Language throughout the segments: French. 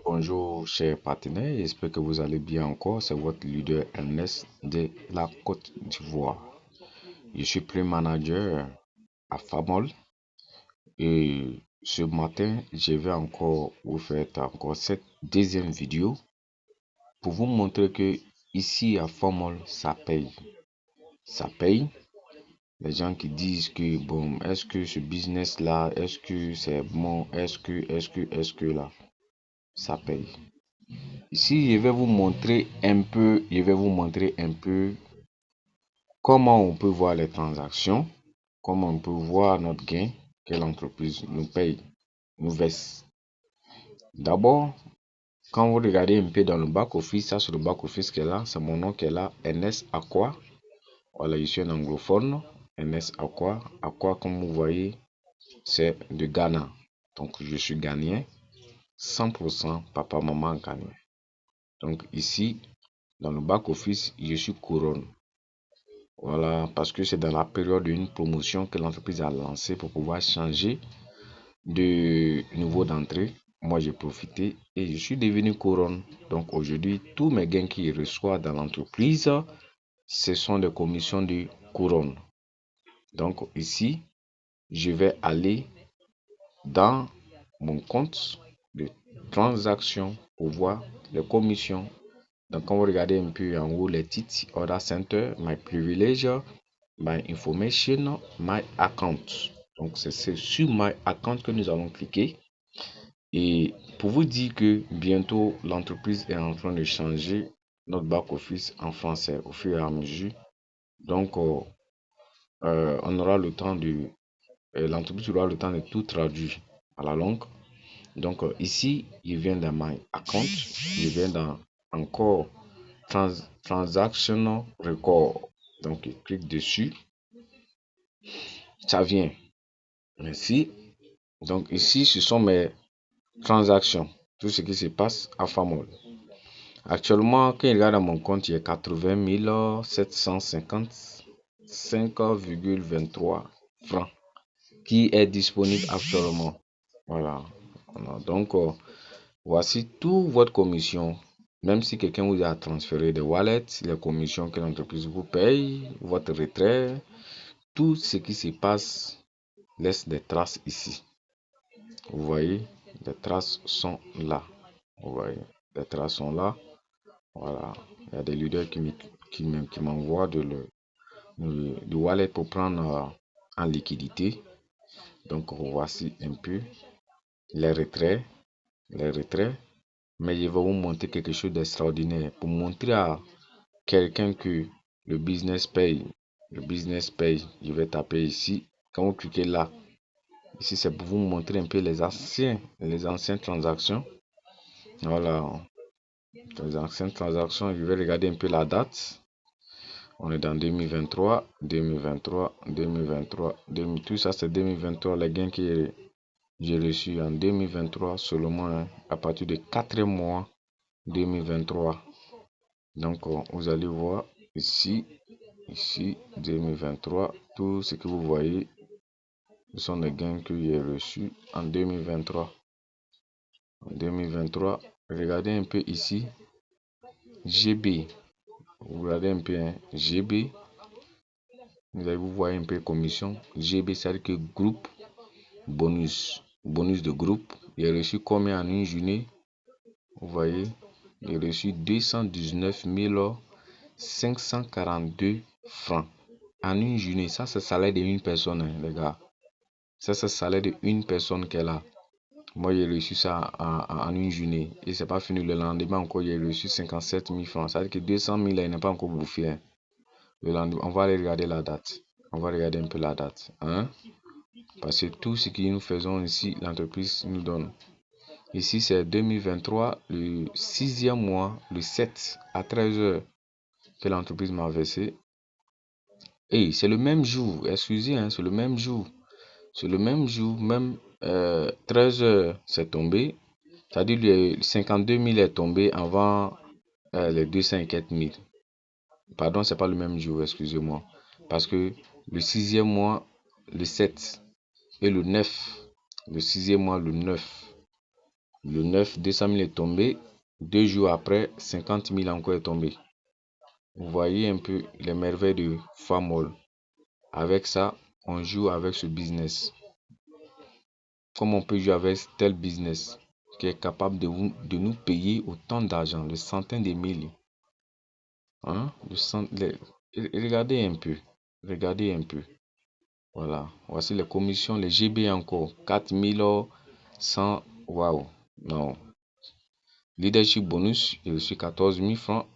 Bonjour, chers partenaires. J'espère que vous allez bien encore. C'est votre leader Ernest de la Côte d'Ivoire. Je suis prix manager à Famol et ce matin, je vais encore vous faire encore cette deuxième vidéo pour vous montrer que ici à Famol, ça paye. Ça paye. Les gens qui disent que bon, est-ce que ce business là, est-ce que c'est bon, est-ce que là, ça paye. Ici, je vais vous montrer un peu, comment on peut voir les transactions, comment on peut voir notre gain que l'entreprise nous paye, nous verse. D'abord, quand vous regardez un peu dans le back-office, ça c'est le back-office qui est là, c'est mon nom qui est là, NS Aqua. Voilà, je suis un anglophone, NS Aqua. Aqua, comme vous voyez, c'est de Ghana. Donc, je suis ghanéen, 100% papa, maman ghanéen. Donc, ici, dans le back-office, je suis couronne. Voilà, parce que c'est dans la période d'une promotion que l'entreprise a lancée pour pouvoir changer de niveau d'entrée. Moi, j'ai profité et je suis devenu couronne. Donc, aujourd'hui, tous mes gains qu'ils reçoivent dans l'entreprise, ce sont des commissions de couronne. Donc, ici, je vais aller dans mon compte de transaction pour voir les commissions. Donc, quand vous regardez un peu en haut les titres, Order Center, My Privilege, My Information, My Account. Donc, c'est sur My Account que nous allons cliquer. Et pour vous dire que bientôt, l'entreprise est en train de changer notre back-office en français au fur et à mesure. Donc, on aura le temps de... l'entreprise aura le temps de tout traduire à la langue. Donc, ici, je viens dans My Account. Je viens dans encore Transactional Record. Donc, je clique dessus. Ça vient. Merci. Donc, ici, ce sont mes transactions. Tout ce qui se passe à Famol. Actuellement, quand il regarde dans mon compte, il y a 80 755,23 francs qui est disponible actuellement. Voilà. Donc, voici toute votre commission. Même si quelqu'un vous a transféré des wallets, les commissions que l'entreprise vous paye, votre retrait, tout ce qui se passe laisse des traces ici. Vous voyez, les traces sont là. Vous voyez, les traces sont là. Voilà. Il y a des leaders qui m'envoient du wallet pour prendre en liquidité. Donc, voici un peu les retraits. Mais je vais vous montrer quelque chose d'extraordinaire pour montrer à quelqu'un que le business paye. Le business paye. Je vais taper ici. Quand vous cliquez là, ici c'est pour vous montrer un peu les anciennes transactions. Voilà. Les anciennes transactions, je vais regarder un peu la date. On est dans 2023, tout ça c'est 2023. Les gains que j'ai reçus en 2023 seulement à partir de 4 mois 2023. Donc, vous allez voir ici 2023, tout ce que vous voyez, ce sont les gains que j'ai reçus en 2023. En 2023, regardez un peu ici, GB. Vous regardez un peu, GB. Vous allez vous voir un peu commission. GB, c'est-à-dire que groupe, bonus de groupe. J'ai reçu combien en une journée? Vous voyez, j'ai reçu 219 542 francs en une journée. Ça, c'est le salaire d'une personne, les gars. Ça, c'est le salaire d'une personne qui est là. Moi, j'ai reçu ça en une journée. Et c'est pas fini. Le lendemain encore, j'ai reçu 57 000 francs. Ça veut dire que 200 000, il n'est pas encore bouffé. Le lendemain, on va aller regarder la date. On va regarder un peu la date. Parce que tout ce que nous faisons ici, l'entreprise nous donne. Ici, c'est 2023, le 6e mois, le 7 à 13 h que l'entreprise m'a versé. Et c'est le même jour, excusez, c'est le même jour. C'est le même jour, même 13 h c'est tombé. C'est-à-dire que 52 000 est tombé avant les 204 000. Pardon, c'est pas le même jour, excusez-moi. Parce que le 6e mois, le 7 et le 9. Le 6e mois, le 9. Le 9, 200 000 est tombé. 2 jours après, 50 000 encore est tombé. Vous voyez un peu les merveilles de Famol. Avec ça, on joue avec ce business. Comme on peut jouer avec tel business qui est capable de nous payer autant d'argent, de centaines de milliers. Hein? Regardez un peu. Regardez un peu. Voilà. Voici les commissions, les GB encore. 4100. Waouh. Non. Leadership bonus, j'ai reçu 14 000 francs.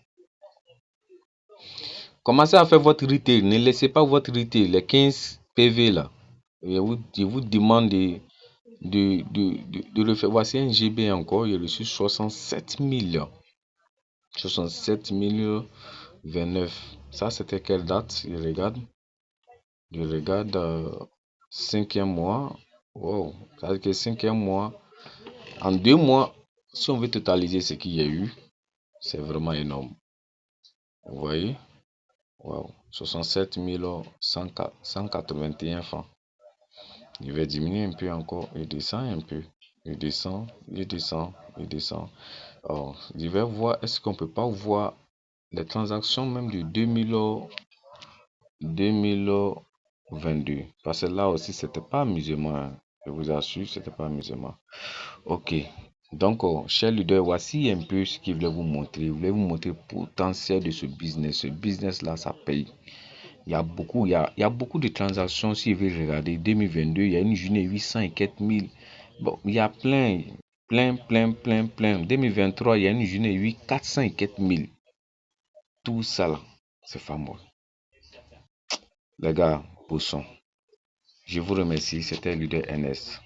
Commencez à faire votre retail. Ne laissez pas votre retail, les 15 PV là. Je vous demande de le faire. Voici un GB encore. J'ai reçu 67 000. 67 029. Ça, c'était quelle date? Je regarde. Je regarde 5e mois. Wow. Ça veut dire que 5e mois. En 2 mois, si on veut totaliser ce qu'il y a eu, c'est vraiment énorme. Vous voyez? Wow. 67 181 francs. Je vais diminuer un peu encore. Il descend un peu. Il descend. Il descend. Il descend. Alors, je vais voir. Est-ce qu'on peut pas voir les transactions même de 2022? Parce que là aussi, c'était pas amusement. Hein. Je vous assure, c'était pas amusement. Ok. Donc, chers leaders, voici un peu ce que je voulais vous montrer. Je voulais vous montrer le potentiel de ce business. Ce business-là, ça paye. Il y a beaucoup de transactions. Si vous regardez 2022, il y a une journée 800 et quelques mille. Bon, il y a plein. 2023, il y a une journée 400 et quelques mille. Tout ça là, c'est fameux. Les gars, poussons. Je vous remercie. C'était leader NS.